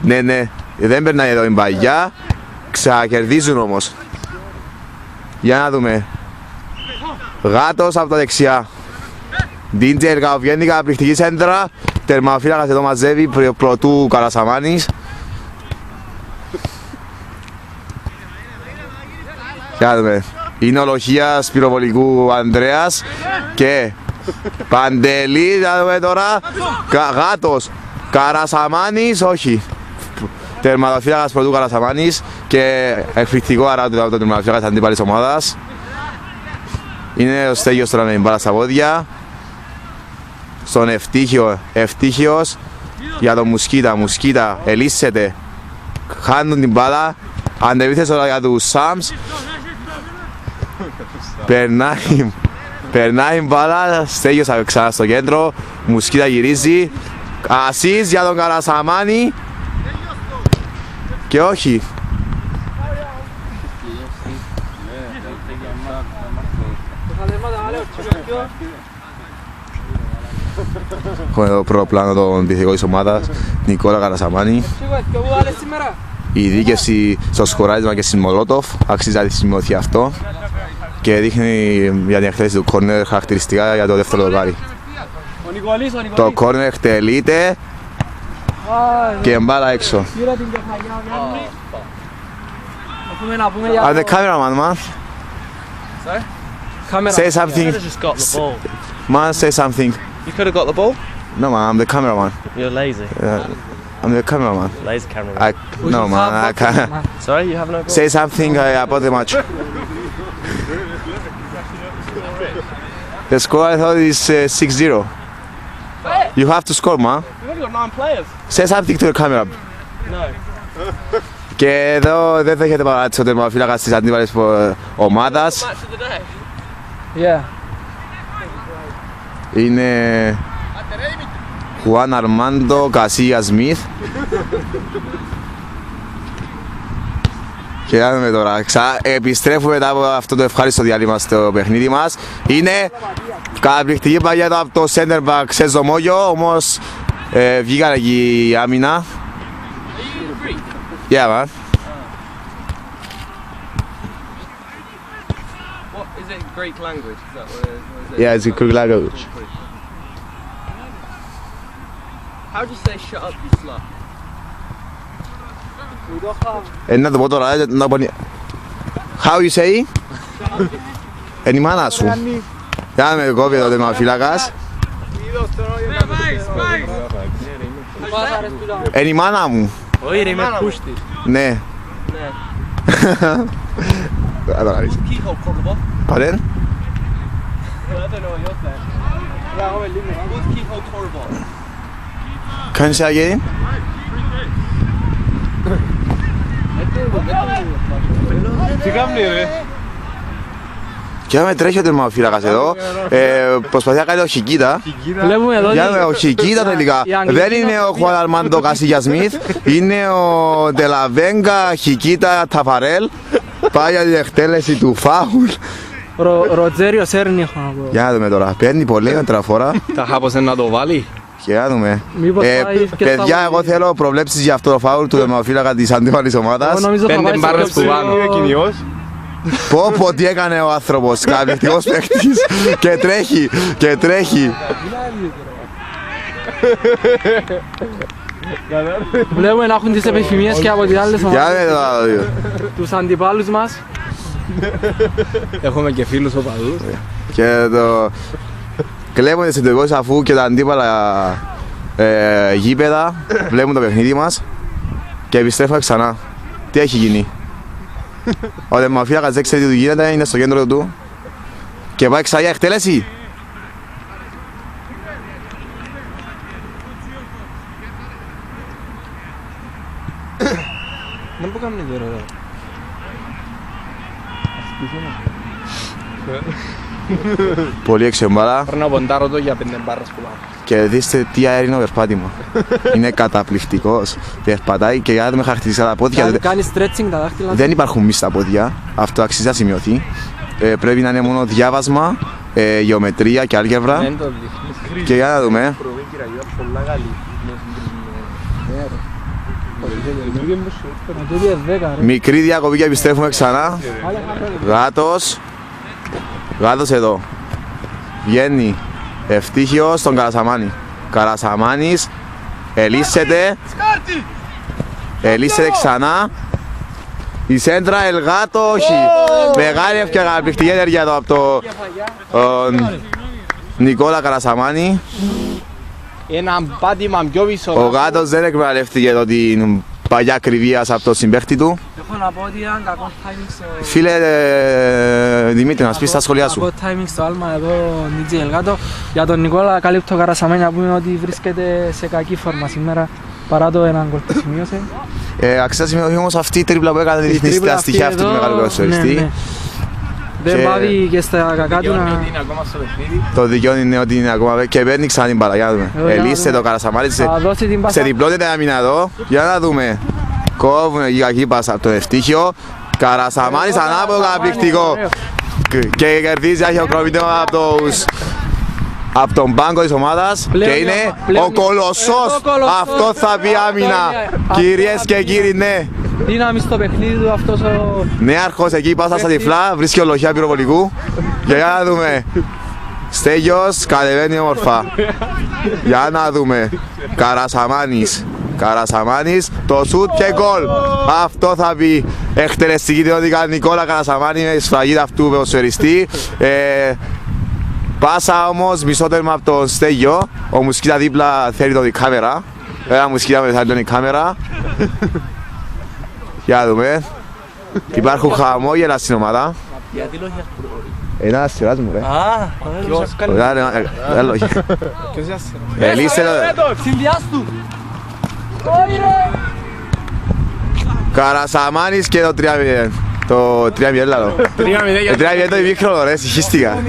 Ναι, ναι, δεν περνάει εδώ η παγιά. Ξανακερδίζουν όμως. Για να δούμε. Γάτος από τα δεξιά. Ντίντζερ βγαίνει καταπληκτική σέντρα. Τερμαφύλακας εδώ μαζεύει πρωτού Καρασαμάνης. Για να δούμε. Είναι ο Λοχίας πυροβολικού Ανδρέας. Και Παντελή, να δούμε τώρα. Γάτος. Καρασαμάνης, όχι. Τερματοφύλακας πρωτού Καρασαμάνης. Και εκπληκτικό άρα το τερματοφύλακας αντίπαλης ομάδας. Είναι ο Στέγιος τώρα με την μπάλα στα πόδια. Στον Ευτύχιος για τον Μουσκίτα. Μουσκίτα ελύσσεται. Χάνουν την μπάλα. Αντεπίθεση τώρα για τους Σάμς. Περνάει η μπάλα. Στέγιος ξανά στο κέντρο. Μουσκίτα γυρίζει. Ασίς για τον Καρασαμάνη. Και όχι. Έχουμε εδώ πρώτο πλάνο τον πληθυκό της ομάδας, Νικόλα Καρασαμάνη. Η δίκευση στο σκοράρισμα και στην Μολότοφ, αξίζει να σημειωθεί αυτό και δείχνει για την εκτέλεση του κόρνερ χαρακτηριστικά για το δεύτερο δοκάρι. Το κόρνερ εκτελείται και μπάλα έξω. I'm the cameraman, man. Say something. Man, say something. You could have got the ball. No, man, I'm the cameraman. You're lazy. I'm the cameraman. Lazy cameraman. No, man, I can't. Sorry, you have no ball. Say something about the match. The score I thought is 6-0. You have to score, man. We've only got 9 players. Say something to the camera. No. Και εδώ δεν δέχεται παράτηση ο τερματοφύλακας της αντίπαλης ομάδας. Match of the day. Yeah. Είναι Χουάν Αρμάντο Κασία Σμιθ. Και να δούμε τώρα, επιστρέφουμε μετά από αυτό το ευχάριστο διάλειμμα στο παιχνίδι μας. Είναι καταπληκτική παγιά από το center back σε Ζωμόγιο, όμως βγήκαν εκεί η άμυνα. Yeah, man. What is it? Greek language? Is that what it is? Yeah, it's a Greek language. How do you say shut up, you slut? Να το πω τώρα, να πω... How you say? Είναι η μάνα σου. Για να με κόβει εδώ τερματοφύλακας. Είναι η μάνα μου. Όχι ρε, είμαι πούστης. Ναι. Keyhole Cordoba. Pardon? I don't know what you're saying. What's keyhole Cordoba? Can you say again? Τι κάνει ρε? Και να με τρέχει ο τερματοφύλακας εδώ. Προσπαθεί να κάνει ο Χικίτα. Βλέπουμε εδώ Για να δούμε, ο Χικίτα τελικά. Δεν είναι ο Χουάν Αρμάντο Κασίγια Σμιθ. Είναι ο Ντελαβέγκα Χικίτα Ταφαρέλ. Πάει για την εκτέλεση του φάουλ. Ροτζέριο Σέρνη έχω να πω. Για να δούμε τώρα. Παίρνει πολύ μετραφορά. Τα χάπωσε να το βάλει. Και για να δούμε. Μήπως πάει και στα Παιδιά, εγώ θέλω προβλέψεις για αυτό το φάουλ του τερματοφύλακα της αντίπαλης ομάδας. 5 μπάρες που πάνω. Πω τι έκανε ο άνθρωπος, καταπληκτικός παίκτης. Και τρέχει, και τρέχει. Βλέπουμε να έχουν τις επιθυμίες και από τις άλλες Για ομάδες, να δούμε. τους αντιπάλους μας. Έχουμε και φίλους οπαδούς. Και το... Κλέβουν τις συντογώσεις αφού και τα αντίπαλα γήπεδα βλέπουν το παιχνίδι μας και επιστρέφουμε ξανά. Τι έχει γίνει? Ο τερματοφύλακας δεν ξέρει τι του γίνεται, είναι στο κέντρο του και πάει ξανά για εκτέλεση. Δεν που κάνουν τώρα εδώ. Πολύ εξεμπάλα. Πρέπει να ποντάρω το για 5 μπάρες που πάνω. Και δείστε τι αέρινο περπάτημα. Είναι καταπληκτικός. Περπατάει και για να δούμε χαρακτηριστικά τα πόδια. Κάνει stretching τα δάχτυλα. Δεν υπάρχουν μυς στα πόδια. Αυτό αξίζει να σημειωθεί. Πρέπει να είναι μόνο διάβασμα γεωμετρία και άλγευρα. Δεν το δείχνεις. Και για να δούμε. Προβεί κυραγιώς πολλά καλή. Μα τούτη 10 ρε. Μικρή διακοπή και επιστρέφουμε ξανά. Γάτος. Γάτος εδώ. Βγαίνει Ευτύχιος στον Καρασαμάνη. Καρασαμάνης ελύσσεται. Ελύσσεται ξανά. Η σέντρα Ελγάτο, όχι. Μεγάλη ευκαιρία, καταπληκτική ενέργεια εδώ από τον Νικόλα Καρασαμάνη. Ένα πάτημα πιο πίσω. Ο Γάτος δεν εκμεταλλεύτηκε εδώ την παλιά κρυβίας από τον συμπαίχτη του. Έχω να πω ότι ήταν κακό timing στο... Φίλε Δημήτρη, να μας πεις τα σχόλιά σου. Κακό timing στο άλμα εδώ, Νίτζι Ελγάτο. Για τον Νικόλα καλύπτω Καρασαμένη να πούμε ότι βρίσκεται σε κακή φόρμα σήμερα παρά το έναν γκολ που σημείωσε. Αξίζει σημαίνει όμως αυτή η τρίπλα που έκανε δείχνει τα στοιχεία αυτού του μεγάλου ποδοσφαιριστή. Δεν πάει και στα κακά του να... Είναι ακόμα στο παιχνίδι. Το δικαιώνει είναι ότι είναι ακόμα και παίρνει ξανά την μπάλα. Για να δούμε. Ελύσσε το Καρασαμάνη Θα δώσει την πάσα. σε διπλότητα άμυνα εδώ. Για να δούμε. Κόβουν η κακή πάσα από τον Ευτύχιο. Καρασαμάνης ανάποδο καταπληκτικό. Και κερδίζει αχαιοκροβητό από τον πάγκο της ομάδας. Και είναι ο Κολοσσός. Αυτό θα πει άμυνα. Κυρίες και κύριοι, ναι. Δύναμη στο παιχνίδι του αυτός ο... Νέαρχος εκεί πάσα στα τυφλά, βρίσκει ολογιά πυροβολικού. Και για να δούμε. Στέγιος κατεβαίνει όμορφα. Για να δούμε. Καρασαμάνης, το σουτ και γκολ. Αυτό θα πει εκτελεστική δυνατότητα Νικόλα Καρασαμάνη με σφραγίδα αυτού ποδοσφαιριστή. Πάσα όμως μισό τέρμα από τον Στέγιο. Ο Μουσκίτα δίπλα θέλει τον η κάμερα. Ένα Μουσκίτα με θέλει τον η κάμερα. Για να δούμε. Υπάρχουν χαμόγελα στην ομάδα. Γιατί λόγια προβολή. Ένα σειράς μου, ρε. Α, ποιος κάνει. Ένα λόγια. Ποιος είσαι? Ελύσσε Συνδυάσου του! Καρασαμάνης και το 3-0. Το 3-0 λάδω. 3-0 το ημίχρονο, ρε, συγχύστηκα. 8-0.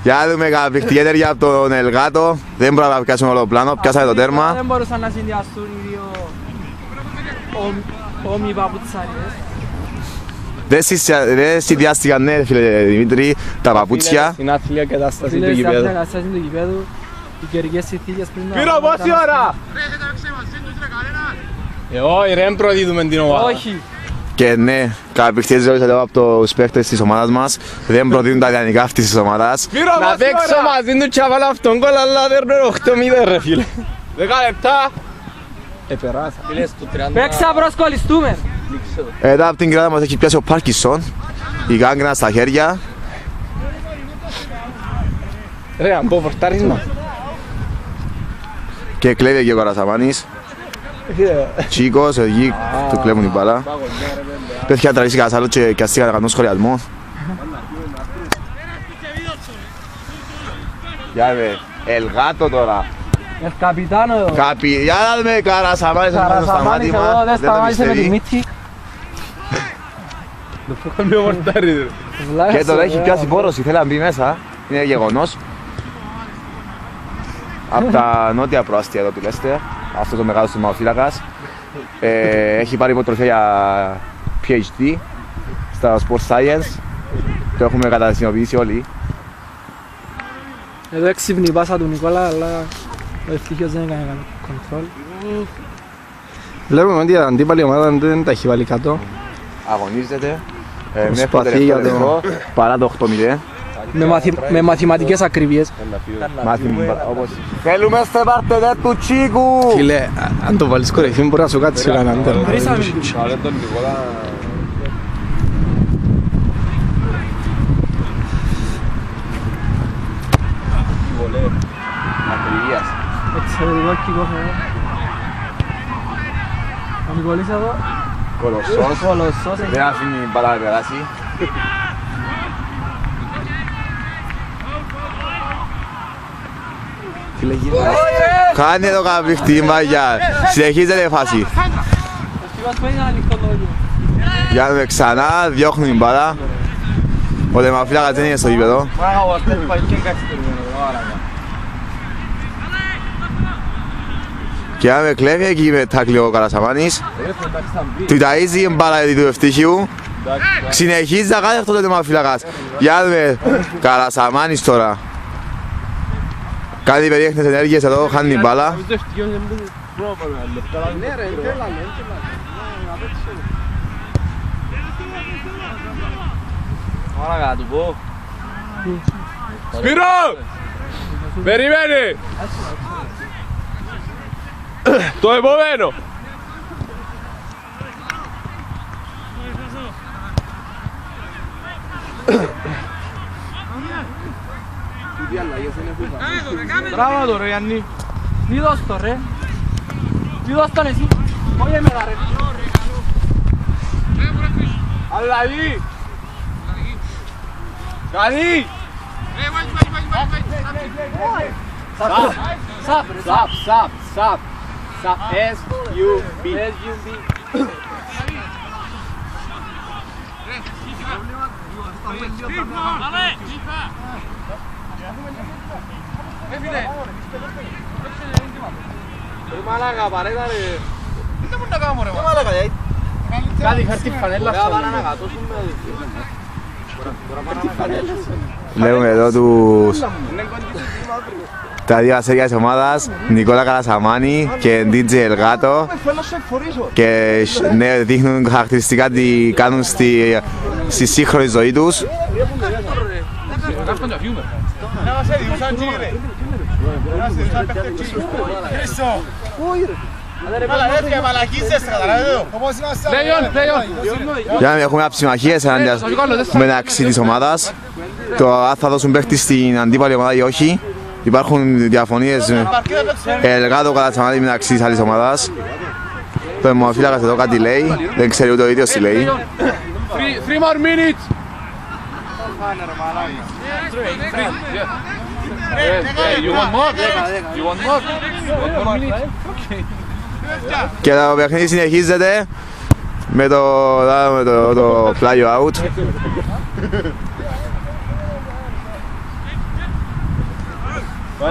Για να δούμε καταπληκτική ενέργεια από τον Ελγάτο. Δεν μπορούμε να πιάσουμε όλο το πλάνο, πιάσαμε το τέρμα. Δεν μπορούσαν να συνδυαστούν οι δύο όμοιοι παπουτσάριδες. Δεν συνδυάστηκαν, ναι, φίλε Δημήτρη, τα παπούτσια. Στην άθλια κατάσταση του Φίλες, γηπέδου. στην κατάσταση του γηπέδου, οι καιρικές συνθήκες πριν να... Πύρο, πόση ώρα! Όχι ρε, δεν προδίδουμε την ομάδα. Όχι. Και ναι, καταπληκτικές ζωές εδώ από τους παίκτες της ομάδας μας. Δεν προτείνουν τα ιδανικά αυτής της ομάδας. Να παίξω μαζί του και βάλω αυτόν γκολ, αλλά δέρνω 8-0 ρε φίλε. 10 λεπτά. Επεράσα. Φίλες του 30. Παίξα προσκολιστούμε. Εδώ από την κράτα μας έχει πιάσει ο Πάρκισον. Η γκάγκνα στα χέρια. Ρε, αν πω φορτάρισμα. Και κλέβει εκεί ο Καρασαμάνης. Τσίκος, εκεί του κλέβουν την μπάλα. Πες και να τραβήσει κανένας άλλο και αστήκα να κάνουν σχολιασμό. Για με, Ελγάτο τώρα. El capitano εδώ. Για να δούμε Καρασαμάνης στο Καρασαμάνης εδώ δεν δεν το σταμάτησε με τη πιστεύει. μύτη. Το έχω λίγο φορτάρι. Και τώρα έχει πιάσει πόρωση, θέλει να μπει μέσα. Είναι γεγονός. Από τα νότια προάστια εδώ του Λέστερ. Αυτός ο μεγάλος τιμαοφύλακας. Έχει πάρει υποτροφία για PhD στα Sport Science. Το έχουμε κατασυνοποιήσει όλοι. Εδώ έξυπνη η πάσα του Νικόλα, αλλά ο Ευτύχιος δεν έκανε κοντρόλ. Βλέπουμε ότι η αντίπαλη ομάδα δεν τα έχει βάλει κάτω. Αγωνίζεται. Μέχρι το Προσπαθεί τελευταίο για το- λεπτό, παρά το 8-0. Με μαθηματικές ακρίβειες. Όπως θέλουμε στο παρτεδέρ του Τσίκου! Φίλε, αν το βάλεις κορυφή μπορεί να σου κάτσει σε κανέναν τέρμα. Βρήσαμε. Ακριβίας. Εξαιρετικό κικό εδώ. Ο Νικολής εδώ. Κολοσσός. Κολοσσός. Δεν αφήνει η μπάλα να περάσει. Φίλε, γίνεται. Κάνει εδώ καταπληκτική μαγιά. Συνεχίζεται η φάση. Ο Ευτύχιος που είναι ανοιχτό το όλιο. Για να δούμε ξανά, διώχνουν την μπάλα. Ο τεμαφύλακας δεν είναι στο γήπεδο. Και να με κλέβει εκεί με τάκλει ο Καρασαμάνης. Του ταΐζει η μπάλα του Ευτύχιου. Συνεχίζει να κάνει αυτό το τερματοφύλακας. Για δούμε, Καρασαμάνης τώρα. Κάνει περίεργες ενέργειες εδώ, χάνει την μπάλα. Άρα του πω. Σπύρο! Περιμένει! Το επόμενο! Μπράβο το ρε Γιάννη. Μη δώσ' το ρε. Μη δώσ' τον εσύ. Όχι εμένα ρε. Αλλαγή! Καλή! Σαπ ρε. Σαπ. S-U-B. Μαλάκα παρέτα ρε. Δεν μου να κάνω ρε μαλάκα. Κάτι χαρτί φανέλα στο Βλέπουμε εδώ τα δύο αστέρια της ομάδας, Νικόλα Καρασαμάνη και DJ Ελγάτο, και ναι, δείχνουν χαρακτηριστικά τι κάνουν στη σύγχρονη ζωή τους. Για να μην έχουμε αψημαχίες μεταξύ της ομάδας. Το θα δώσουν παίχτη στην αντίπαλη ομάδα ή όχι. Υπάρχουν διαφωνίες Ελγάτο Καρασαμάνη μεταξύ της άλλης ομάδας. Το αιμοφύλακας εδώ κάτι λέει, δεν ξέρει ούτε ο ίδιος τι λέει. 3 more minutes! You want more? You want more? Και το παιχνίδι συνεχίζεται με το πλάγιο out.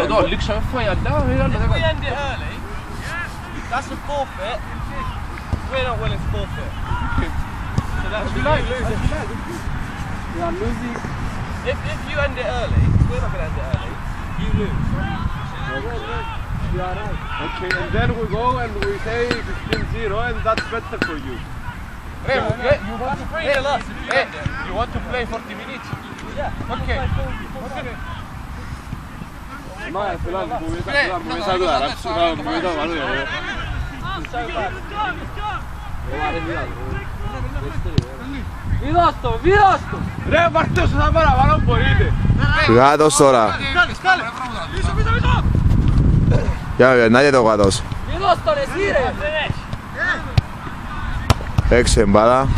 Εδώ, λήξα φάει αντά, That's a forfeit. We're not willing to forfeit. So that's if you end it early, we're not going to end it early, you lose. Okay, and then we go and we say 15-0 and that's better for you. You want to play you want to play 40 minutes? Yeah. Okay. Μη δώσ' το, μη δώσ' το. Ρε, πάρτε όσο θα παραπάνω μπορείτε. Γάτος τώρα. Για να δείτε το γάτος. Μη δώσ' τον εσύ ρε. Έξω εμπάλα.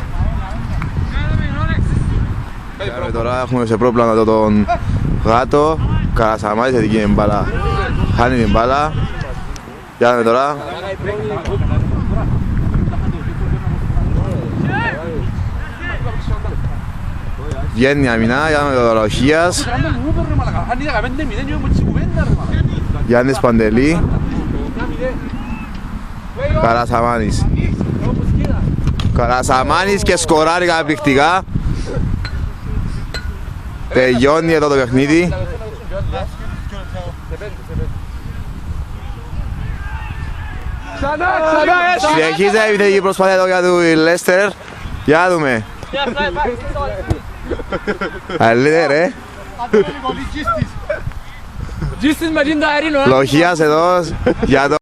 Τώρα έχουμε σε πρόπλανο εδώ τον Γάτο. Καρασαμάνης σε δική εμπάλα. Χάνει την μπάλα. Για να δούμε τώρα. Βγαίνει η αμυνά, για να δούμε το Ροχίας. Γιάννης Παντελή. Καρασαμάνης. Καρασαμάνης και σκοράρει καταπληκτικά. Τελειώνει εδώ το παιχνίδι. Συνεχίζει η επιθετική προσπάθεια εδώ για του Λέστερ. Για να δούμε. Αλήθεια ρε. Τζίστης με την τα αερίνο. Λοχίας εδώ για το